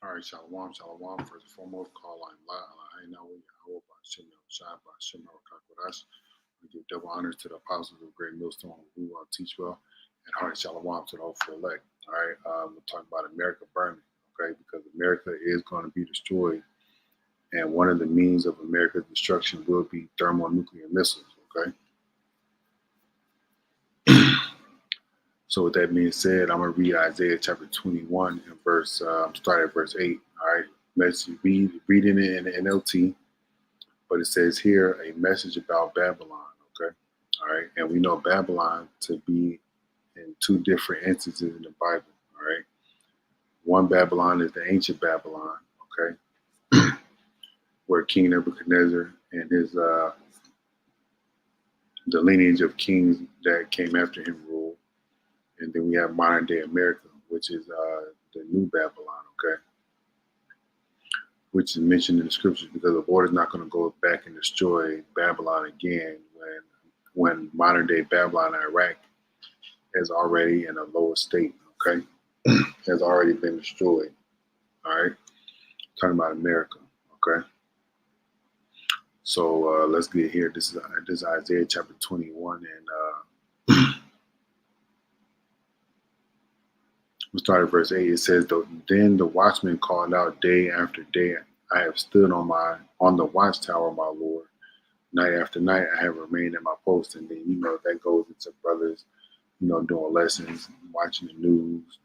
All right, shalom, shalom. First and foremost, call line la I know Yahweh by Shem Shai by Shem Kakwadash. We give double honors to the apostles of Great Millstone who teach well, and heart shalom to the hopeful elect. All right, we're talking about America burning, okay, because America is going to be destroyed, and one of the means of America's destruction will be thermonuclear missiles, okay. So with that being said, I'm gonna read Isaiah chapter 21 and start at verse 8. All right, message reading it in the NLT, but it says here a message about Babylon. Okay, all right, and we know Babylon to be in two different instances in the Bible. All right, one Babylon is the ancient Babylon. Okay, where King Nebuchadnezzar and his the lineage of kings that came after him ruled. And then we have modern day America, which is the new Babylon, okay, which is mentioned in the scriptures because the Lord is not going to go back and destroy Babylon again when modern day Babylon, Iraq, is already in a lower state, okay, has already been destroyed. All right, talking about America, okay. So let's get here. This is Isaiah chapter 21, and we start at verse 8. It says, Then the watchman called out day after day, I have stood on the watchtower, my Lord. Night after night, I have remained at my post. And then, that goes into brothers, doing lessons, watching the news,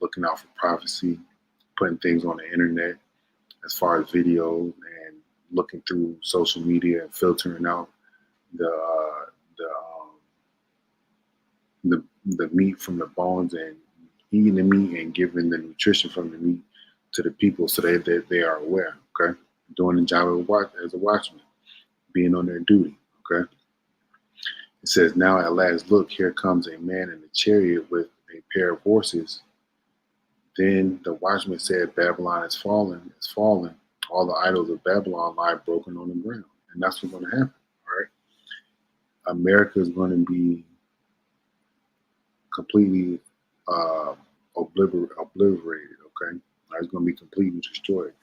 looking out for prophecy, putting things on the internet as far as videos, and looking through social media and filtering out the meat from the bones and eating the meat and giving the nutrition from the meat to the people so that they are aware, okay? Doing the job as a watchman, being on their duty, okay? It says, Now at last, look, here comes a man in a chariot with a pair of horses. Then the watchman said, Babylon is fallen, it's fallen. All the idols of Babylon lie broken on the ground. And that's what's going to happen, all right? America is going to be completely obliterated, okay? It's going to be completely destroyed.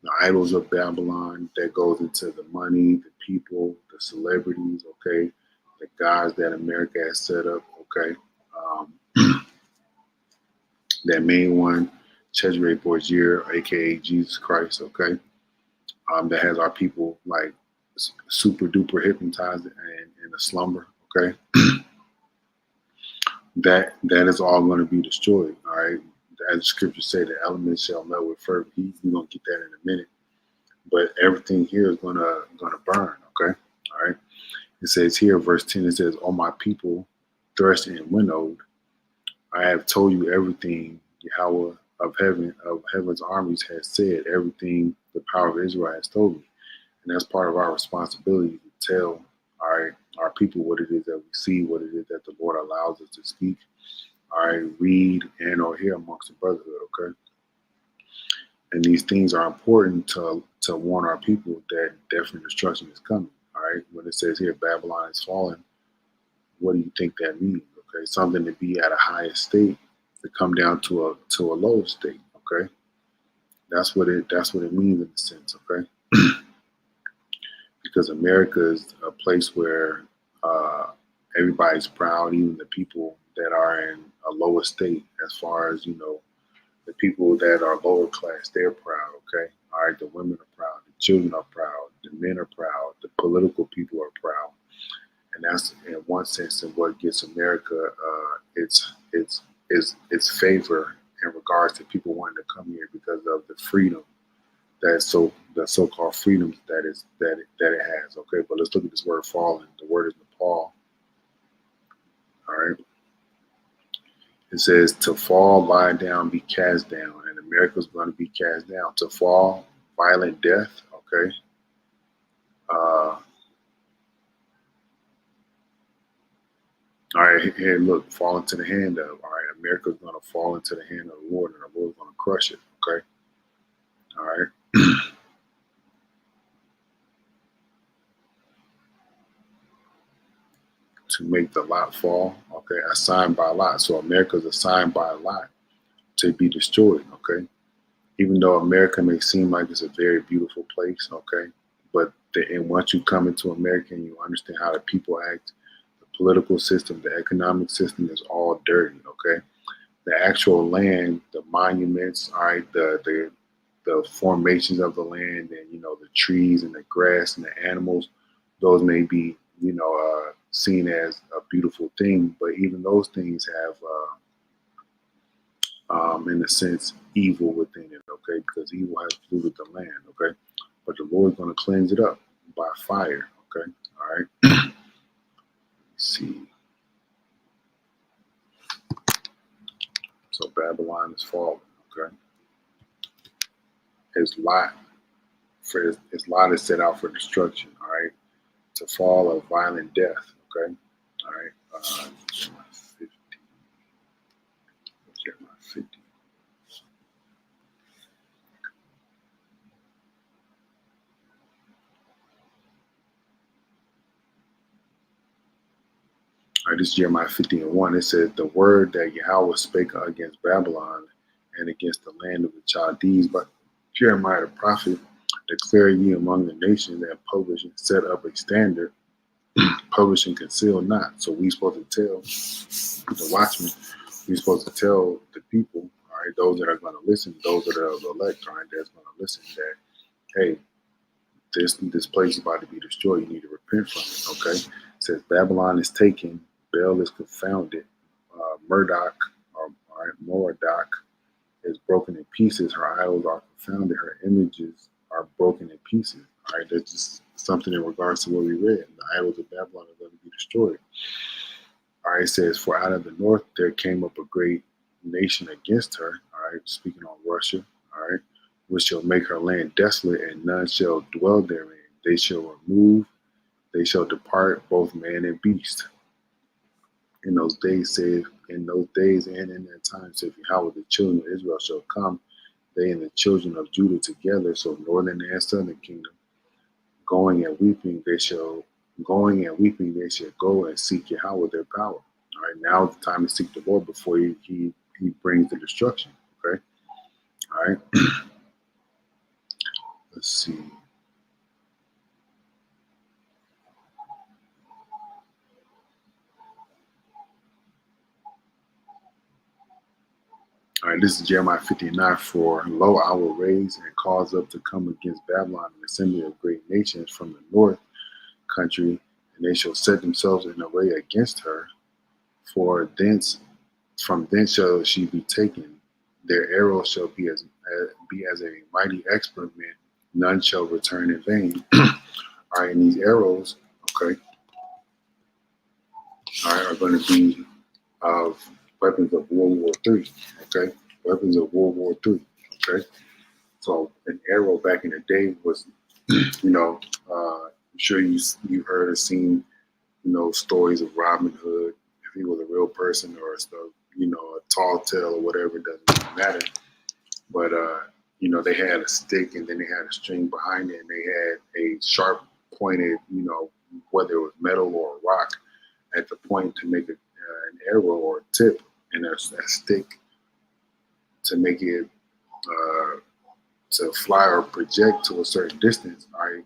The idols of Babylon, that goes into the money, the people, the celebrities, okay? The gods that America has set up, okay? That main one, Cesare Borgia, aka Jesus Christ, okay? That has our people like super duper hypnotized and in a slumber, okay? that is all going to be destroyed, all right? As the scriptures say, the elements shall melt with fervent heat. We're going to get that in a minute. But everything here is going to burn, okay? All right? It says here, verse 10, it says, O my people, threshed and winnowed, I have told you everything Yahweh of heaven's armies has said, everything the power of Israel has told me. And that's part of our responsibility to tell our people what it is that we see, what it is that the Lord allows us to speak, all right, read and or hear amongst the brotherhood, okay? And these things are important to warn our people that definite destruction is coming, all right? When it says here, Babylon is fallen, what do you think that means, okay? Something to be at a higher state to come down to a lower state, okay? That's what it means in a sense, okay? Because America is a place where everybody's proud, even the people that are in a lower state, as far as, the people that are lower class, they're proud, okay? All right, the women are proud, the children are proud, the men are proud, the political people are proud. And that's, in one sense, of what gets America its favor in regards to people wanting to come here because of the freedom the so-called freedoms that it has. Okay, but let's look at this word fallen. The word is Nepal. All right. It says to fall, lie down, be cast down, and America's going to be cast down. To fall, violent death. Okay. All right, here, look, fall into the hand of. All right, America's going to fall into the hand of the Lord, and the Lord's going to crush it. Okay. All right. To make the lot fall, okay, assigned by lot. So America's assigned by lot to be destroyed, okay? Even though America may seem like it's a very beautiful place, okay, but and once you come into America and you understand how the people act, the political system, the economic system is all dirty, okay. The actual land, the monuments, all right, the formations of the land, and the trees and the grass and the animals, those may be seen as a beautiful thing, but even those things have in a sense, evil within it, okay? Because evil has to do with the land, okay? But the Lord's going to cleanse it up by fire, okay? All right? Let's see. So Babylon is falling, okay? His lot is set out for destruction, all right? To fall a violent death, okay? All right? Jeremiah 50. Jeremiah 50. All right, this is Jeremiah 50 and 1. It says, the word that Yahweh spake against Babylon and against the land of the Chaldees, but Jeremiah the prophet, declare ye among the nations and publish and set up a standard, publish and conceal not. So we supposed to tell the watchmen, we supposed to tell the people, all right, those that are going to listen, those that are the elect, all right, that's going to listen, that, hey, this place is about to be destroyed. You need to repent from it, okay? It says, Babylon is taken, Bel is confounded, Murdoch, or Moradok, is broken in pieces. Her idols are confounded. Her images are broken in pieces. All right, that's just something in regards to what we read. The idols of Babylon are going to be destroyed. All right, it says, for out of the north there came up a great nation against her. All right, speaking on Russia. All right, which shall make her land desolate, and none shall dwell therein. They shall remove, they shall depart, both man and beast. In those days and in that time, saith Yahweh, the children of Israel shall come, they and the children of Judah together, so northern and southern kingdom, going and weeping, they shall go and seek Yahweh their power. All right, now is the time to seek the Lord before he brings the destruction. Okay, all right. Let's see. All right, this is Jeremiah 59. For lo, I will raise and cause up to come against Babylon an assembly of great nations from the north country, and they shall set themselves in array against her. For from thence shall she be taken. Their arrows shall be as a mighty expert man. None shall return in vain. All right, and these arrows, okay, all right, are going to be of weapons of World War III. Okay, weapons of World War III. Okay, so an arrow back in the day was, I'm sure you heard or seen, stories of Robin Hood. If he was a real person or stuff, a tall tale or whatever, it doesn't really matter. But they had a stick and then they had a string behind it, and they had a sharp pointed, whether it was metal or rock, at the point to make an arrow or a tip, and there's a stick to make it to fly or project to a certain distance. All right,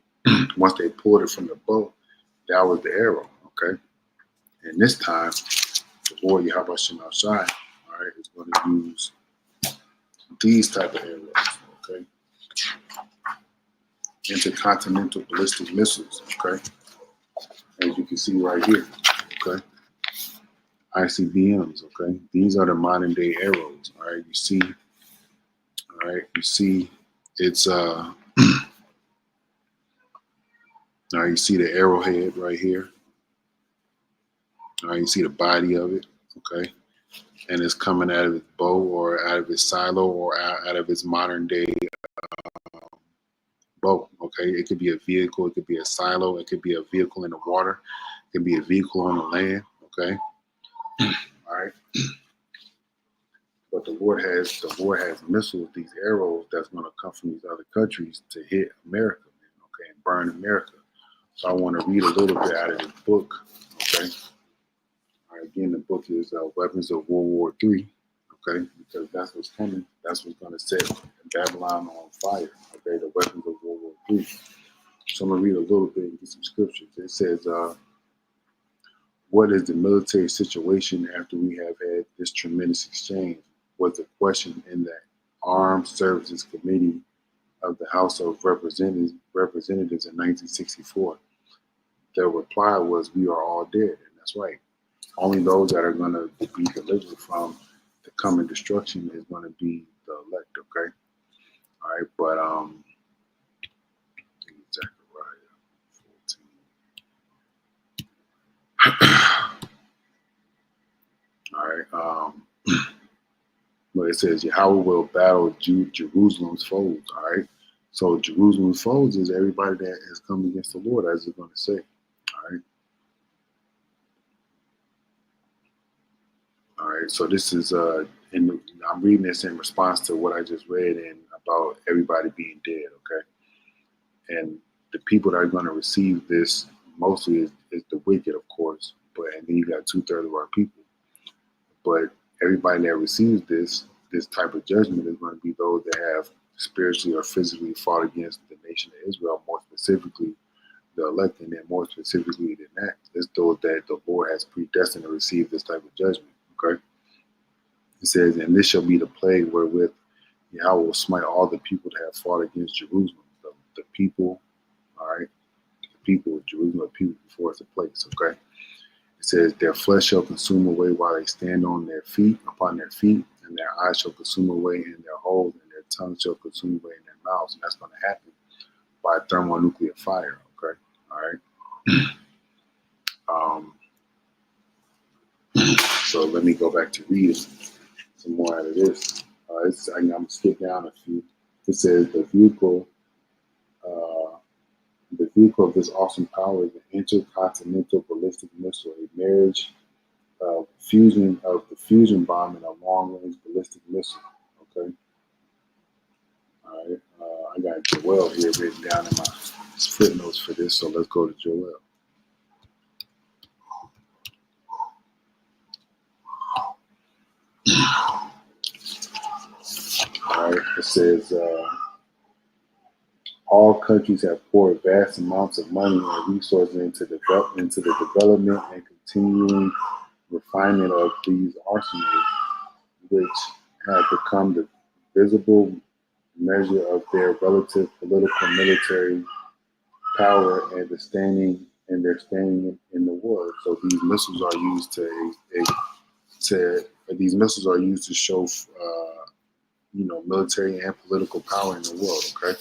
once they pulled it from the bow, that was the arrow. Okay, and this time, the Lord Yahweh Shem Shai, all right, is going to use these type of arrows. Okay, intercontinental ballistic missiles. Okay, as you can see right here. Okay. ICBMs, okay? These are the modern day arrows, all right? You see it's now you see the arrowhead right here. All right, you see the body of it, okay? And it's coming out of its bow or out of its silo or out of its modern day bow, okay? It could be a vehicle, it could be a silo, it could be a vehicle in the water, it could be a vehicle on the land, okay? All right. But the Lord has missiles, these arrows that's going to come from these other countries to hit America, okay, and burn America. So I want to read a little bit out of the book, okay. All right, again, the book is Weapons of World War III, okay? Because that's what's coming. That's what's going to set Babylon on fire, okay? The weapons of World War III. So I'm going to read a little bit and get some scriptures. It says, what is the military situation after we have had this tremendous exchange? Was the question in the Armed Services Committee of the House of Representatives in 1964. The reply was, we are all dead. And that's right. Only those that are going to be delivered from the coming destruction is going to be the elect, okay? All right, but Zechariah 14. All right, but it says Yahweh will battle Jerusalem's foes. All right, so Jerusalem's foes is everybody that has come against the Lord, as it's going to say. All right. All right, so this is and I'm reading this in response to what I just read and about everybody being dead, okay? And the people that are going to receive this mostly is the wicked, of course, but and then you got 2/3 of our people. But everybody that receives this type of judgment is going to be those that have spiritually or physically fought against the nation of Israel, more specifically the elect, and then more specifically than that, it's those that the Lord has predestined to receive this type of judgment. Okay. It says, and this shall be the plague wherewith Yahweh will smite all the people that have fought against Jerusalem. The people, all right, the people of Jerusalem, the people before it's a place, okay? It says, their flesh shall consume away while they stand on their feet, upon their feet, and their eyes shall consume away in their holes, and their tongue shall consume away in their mouths. And that's going to happen by thermonuclear fire, okay? All right. So let me go back to reading some more out of this. I'm going to skip down a few. It says the vehicle of this awesome power is an intercontinental ballistic missile, a marriage fusion of the fusion bomb and a long-range ballistic missile. Okay. All right. I got Joel here written down in my footnotes for this, so let's go to Joel. All right. It says, all countries have poured vast amounts of money and resources into the development and continuing refinement of these arsenals, which have become the visible measure of their relative political military power and their standing in the world. So these missiles are used to show military and political power in the world. Okay.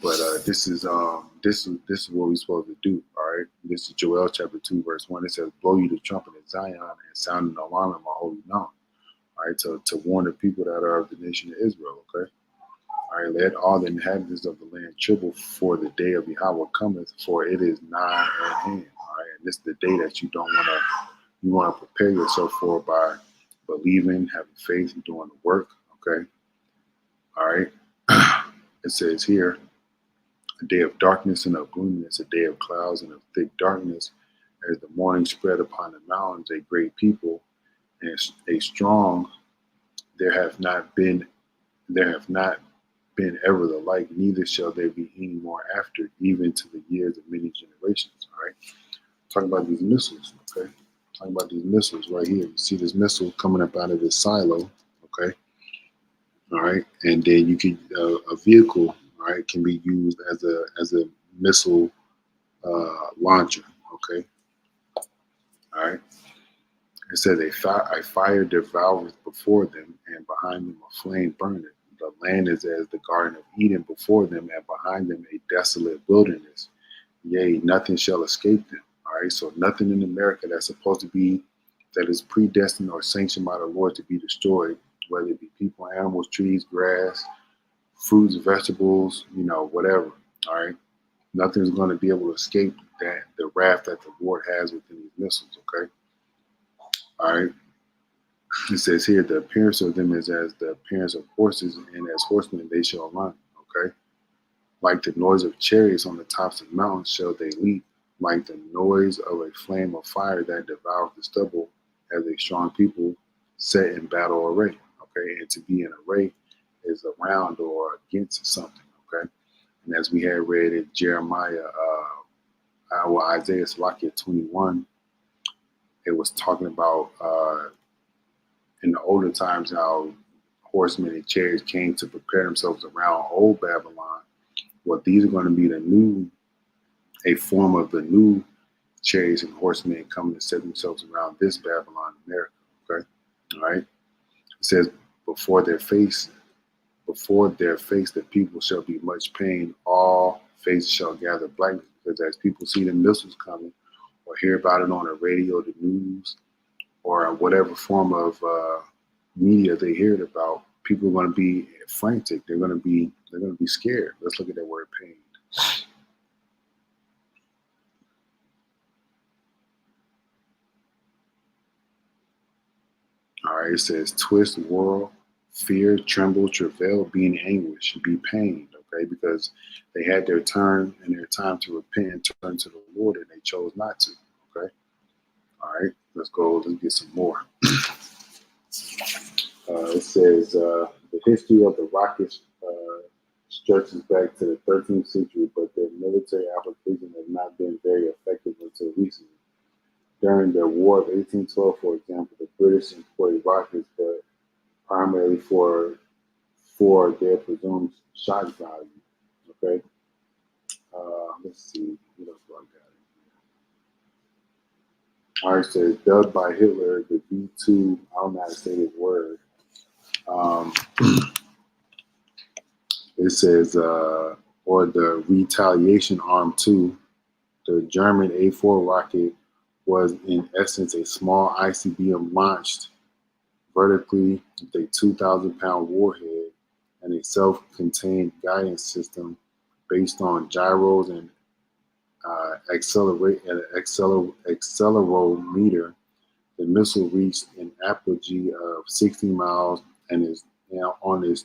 But this is what we're supposed to do. All right. This is Joel chapter 2, verse 1. It says, blow you the trumpet in Zion and sound an alarm in my holy mountain. All right, to warn the people that are of the nation of Israel. Okay. All right, let all the inhabitants of the land tremble, for the day of Yahweh cometh, for it is nigh at hand. All right, and this is the day that you want to prepare yourself for by believing, having faith, and doing the work. Okay. All right. It says here, a day of darkness and of gloominess, a day of clouds and of thick darkness, as the morning spread upon the mountains, a great people and a strong. There have not been ever the like, neither shall there be any more after, even to the years of many generations. All right. Talking about these missiles, okay? Talking about these missiles right here. You see this missile coming up out of this silo, okay? All right. And then you can a vehicle, all right, can be used as a missile launcher, okay? All right. It says a fire devoureth before them, and behind them a flame burneth. The land is as the Garden of Eden before them, and behind them a desolate wilderness. Yea, nothing shall escape them. All right, so nothing in America that is predestined or sanctioned by the Lord to be destroyed, whether it be people, animals, trees, grass, fruits, vegetables, whatever. All right, nothing's going to be able to escape the wrath that the Lord has within these missiles. Okay. All right. It says here, the appearance of them is as the appearance of horses, and as horsemen they shall run. Okay. Like the noise of chariots on the tops of mountains shall they leap, like the noise of a flame of fire that devours the stubble, as a strong people set in battle array. Okay, and to be in array is around or against something. Okay, and as we had read in Jeremiah, Isaiah Salakia 21, it was talking about in the older times how horsemen and chariots came to prepare themselves around old Babylon. Well, these are going to be a form of the new chariots and horsemen coming to set themselves around this Babylon, America. Okay, all right. It says, before their face, the people shall be much pain. All faces shall gather blackness, because as people see the missiles coming, or hear about it on the radio, the news, or whatever form of media they hear it about, people are going to be frantic. They're going to be scared. Let's look at that word pain. All right, it says twist, whirl, fear, tremble, travail, be in anguish, be pained. Okay, because they had their turn and their time to repent and turn to the Lord, and they chose not to. Okay, all right, let's go. Let's get some more. It says the history of the rockets stretches back to the 13th century, but their military application has not been very effective until recently. During the War of 1812, for example, the British employed rockets, but primarily for their presumed shock value. Okay, let's see what else do I got. All right, says dubbed by Hitler the V2. I don't know how to say this word. It says, or the retaliation arm 2, the German A4 rocket was in essence a small ICBM launched vertically with a 2,000-pound warhead and a self-contained guidance system based on gyros and accelerometer. The missile reached an apogee of 60 miles and is now on its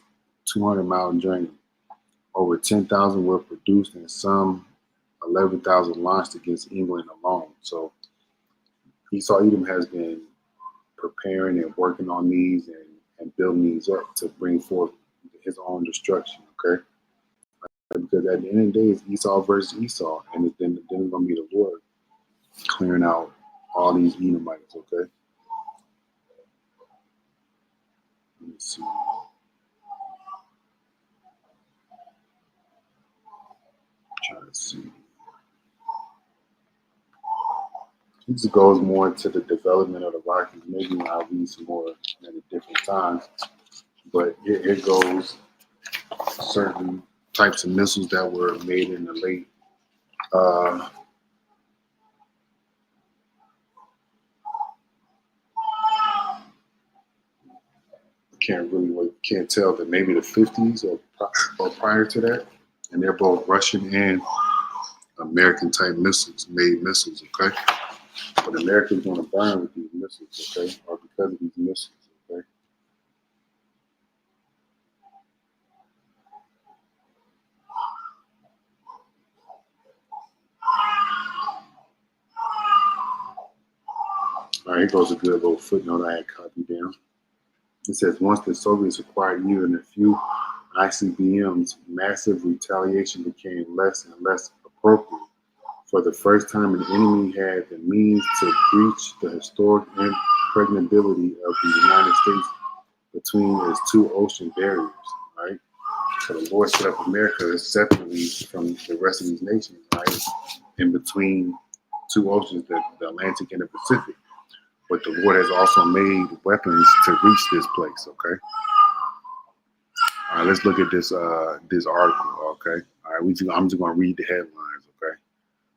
200-mile journey. Over 10,000 were produced and some 11,000 launched against England alone. So Esau Edom has been preparing and working on these and building these up to bring forth his own destruction. Okay, because at the end of the day, it's Esau versus Esau, and then it's going to be the Lord clearing out all these Edomites. Okay, let me see. Try to see. This goes more into the development of the rockets. Maybe I'll read some more at a different time. But it goes certain types of missiles that were made in the late can't tell, that maybe the 50s or prior to that, and they're both Russian and American type missiles, made missiles. Okay, but America's going to burn with these missiles. Okay, or because of these missiles. Okay. All right, here goes a good little footnote I had copied down. It says, once the Soviets acquired even a few ICBMs, massive retaliation became less and less appropriate. For the first time, an enemy had the means to breach the historic impregnability of the United States between its two ocean barriers. Right? So the Lord set up America separately from the rest of these nations, right? In between two oceans, the Atlantic and the Pacific. But the Lord has also made weapons to reach this place. Okay. All right. Let's look at this article. Okay. All right. I'm just going to read the headlines. Okay.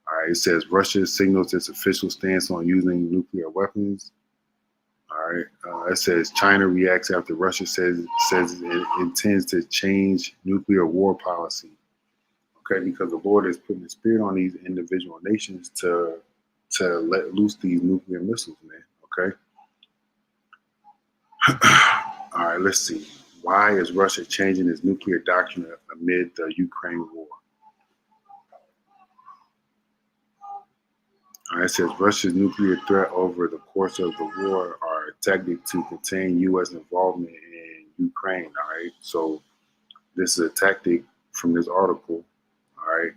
All right. It says Russia signals its official stance on using nuclear weapons. All right. It says China reacts after Russia says it intends to change nuclear war policy. Okay, because the Lord is putting the spirit on these individual nations to let loose these nuclear missiles, man. Okay. All right, let's see. Why is Russia changing its nuclear doctrine amid the Ukraine war? All right, it says Russia's nuclear threat over the course of the war are tactic to contain U.S. involvement in Ukraine. All right, so this is a tactic from this article. All right,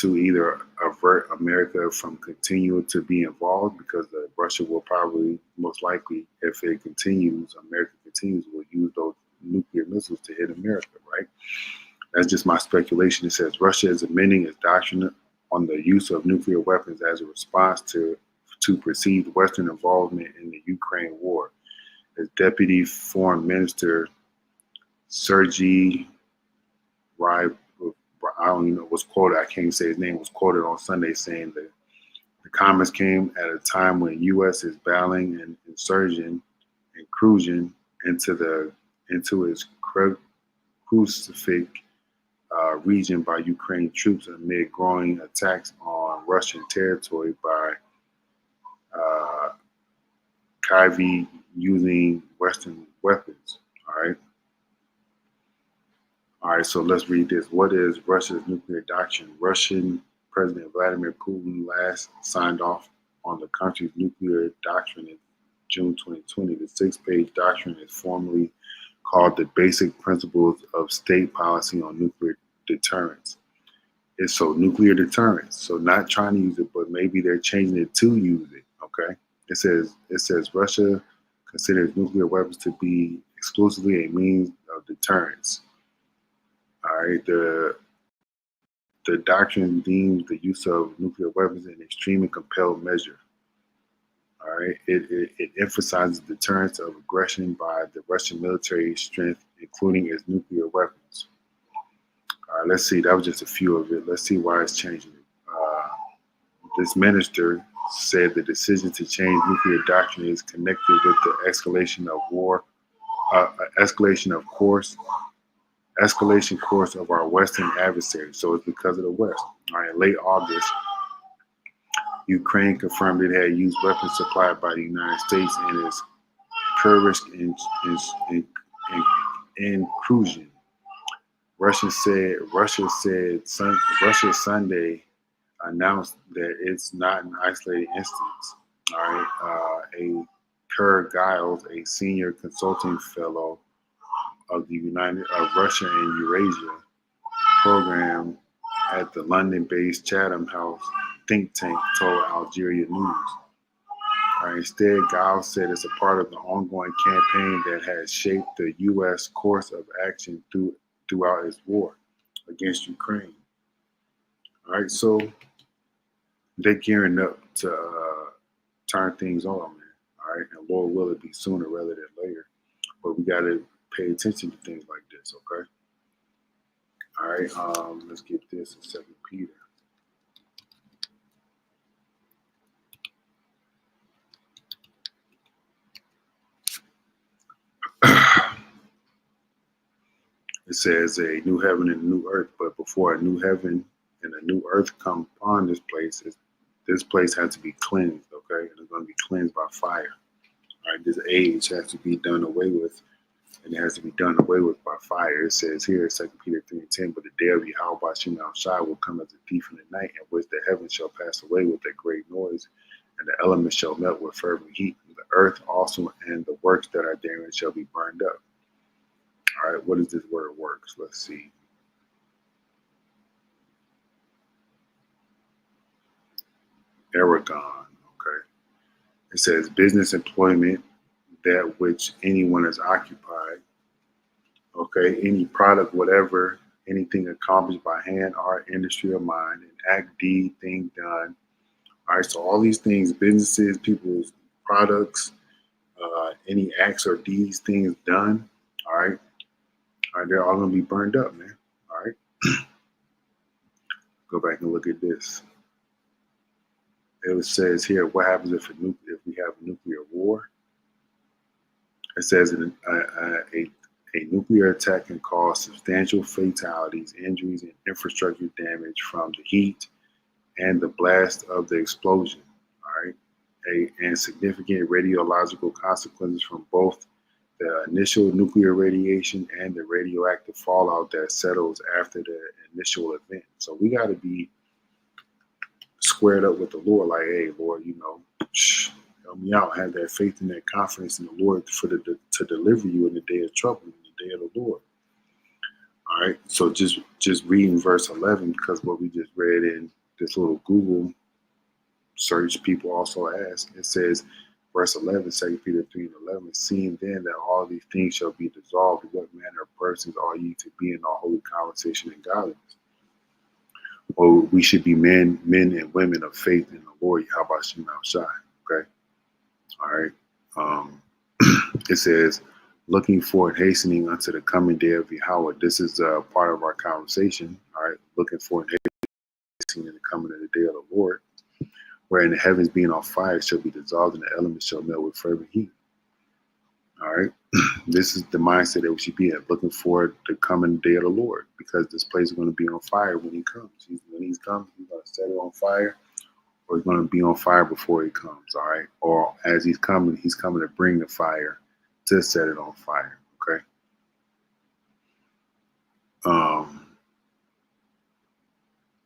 to either avert America from continuing to be involved, because Russia will probably, most likely, if it continues, America continues, will use those nuclear missiles to hit America, right? That's just my speculation. It says Russia is amending its doctrine on the use of nuclear weapons as a response to perceived Western involvement in the Ukraine war. As Deputy Foreign Minister Sergei Ryb, I don't even know, was quoted, I can't say his name, was quoted on Sunday saying that the comments came at a time when U.S. is battling an intrusion into its crucific region by Ukraine troops amid growing attacks on Russian territory by Kyiv using Western weapons. All right, so let's read this. What is Russia's nuclear doctrine? Russian President Vladimir Putin last signed off on the country's nuclear doctrine in June 2020. The 6-page doctrine is formally called the Basic Principles of State Policy on Nuclear Deterrence. It's so nuclear deterrence. So not trying to use it, but maybe they're changing it to use it. Okay. It says Russia considers nuclear weapons to be exclusively a means of deterrence. All right. The doctrine deems the use of nuclear weapons an extreme and compelled measure. All right. It emphasizes deterrence of aggression by the Russian military strength, including its nuclear weapons. All right, let's see. That was just a few of it. Let's see why it's changing. This minister said the decision to change nuclear doctrine is connected with the escalation course of our Western adversaries. So it's because of the West. All right, in late August, Ukraine confirmed it had used weapons supplied by the United States in its Kursk incursion. Russia Sunday announced that it's not an isolated instance. All right, a Kurt Giles, a senior consulting fellow of the Russia and Eurasia program at the London-based Chatham House think tank, told Algeria News. Instead, Giles said it's a part of the ongoing campaign that has shaped the U.S. course of action throughout its war against Ukraine. All right, so they're gearing up to turn things on, man. All right, and Lord will it be sooner rather than later. But we got to pay attention to things like this, okay? All right, let's get this in 2 Peter. It says a new heaven and a new earth, but before a new heaven and a new earth come upon this place has to be cleansed, okay? And it's going to be cleansed by fire. All right, this age has to be done away with, and it has to be done away with by fire. It says here, 2 Peter 3:10, but the day of Yahweh Shem Shai will come as a thief in the night, in which the heavens shall pass away with a great noise, and the elements shall melt with fervent heat. And the earth also and the works that are therein shall be burned up. All right, what is this word works? Let's see. Aragon, okay. It says business employment, that which anyone is occupied. Okay, any product, whatever, anything accomplished by hand, art, industry, or mind, an act, deed, thing done. All right, so all these things, businesses, people's products, any acts or deeds, things done. All right, they're all gonna be burned up, man. All right, go back and look at this. It says here, what happens if we have a nuclear war? It says a nuclear attack can cause substantial fatalities, injuries, and infrastructure damage from the heat and the blast of the explosion. All right, and significant radiological consequences from both the initial nuclear radiation and the radioactive fallout that settles after the initial event. So we got to be squared up with the Lord, like, hey, Lord, Help me out. Have that faith and that confidence in the Lord to deliver you in the day of trouble, in the day of the Lord. All right. So just reading verse 11, because what we just read in this little Google search, people also ask. It says, verse 11, 2 Peter 3 and 11, seeing then that all these things shall be dissolved, what manner of persons are ye to be in all holy conversation and godliness? Well, we should be men and women of faith in the Lord. How about you now, Shai? Okay. All right. It says, looking forward, hastening unto the coming day of Yahweh. This is part of our conversation. All right. Looking forward, hastening in the coming of the day of the Lord, wherein the heavens being on fire shall be dissolved and the elements shall melt with fervent heat. All right. This is the mindset that we should be at, looking forward to the coming day of the Lord, because this place is going to be on fire when he comes. When he comes, he's going to set it on fire, or he's going to be on fire before he comes. All right. Or as he's coming to bring the fire to set it on fire. Okay.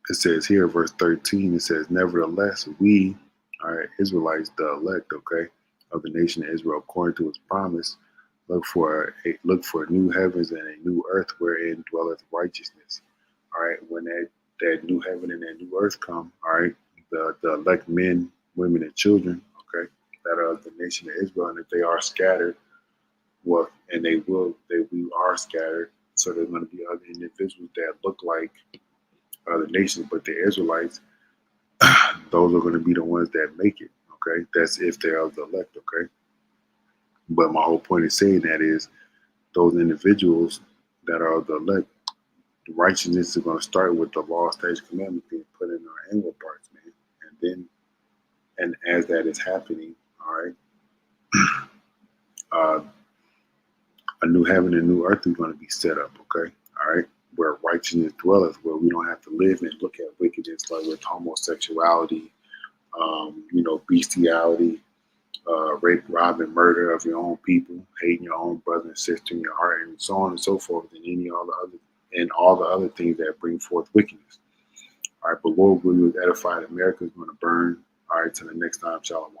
It says here, verse 13, it says, nevertheless, we, all right, Israelites, the elect, okay, of the nation of Israel, according to his promise, look for new heavens and a new earth wherein dwelleth righteousness. All right, when that new heaven and that new earth come, all right, the elect men, women, and children, okay, that are of the nation of Israel, and if they are scattered, well, and we are scattered, so there's going to be other individuals that look like other nations, but the Israelites, those are going to be the ones that make it. Okay, that's if they're of the elect. Okay, but my whole point of saying that is those individuals that are of the elect, the righteousness is going to start with the law, statutes, commandments being put in our inward parts, man, and as that is happening, all right, a new heaven and new earth is going to be set up. Okay, all right, where righteousness dwelleth, where we don't have to live and look at wickedness like with homosexuality, bestiality, rape, robbing, murder of your own people, hating your own brother and sister in your heart, and so on and so forth, and all the other things that bring forth wickedness. All right, but Lord, will you edify that America is going to burn. All right, till the next time, shalom.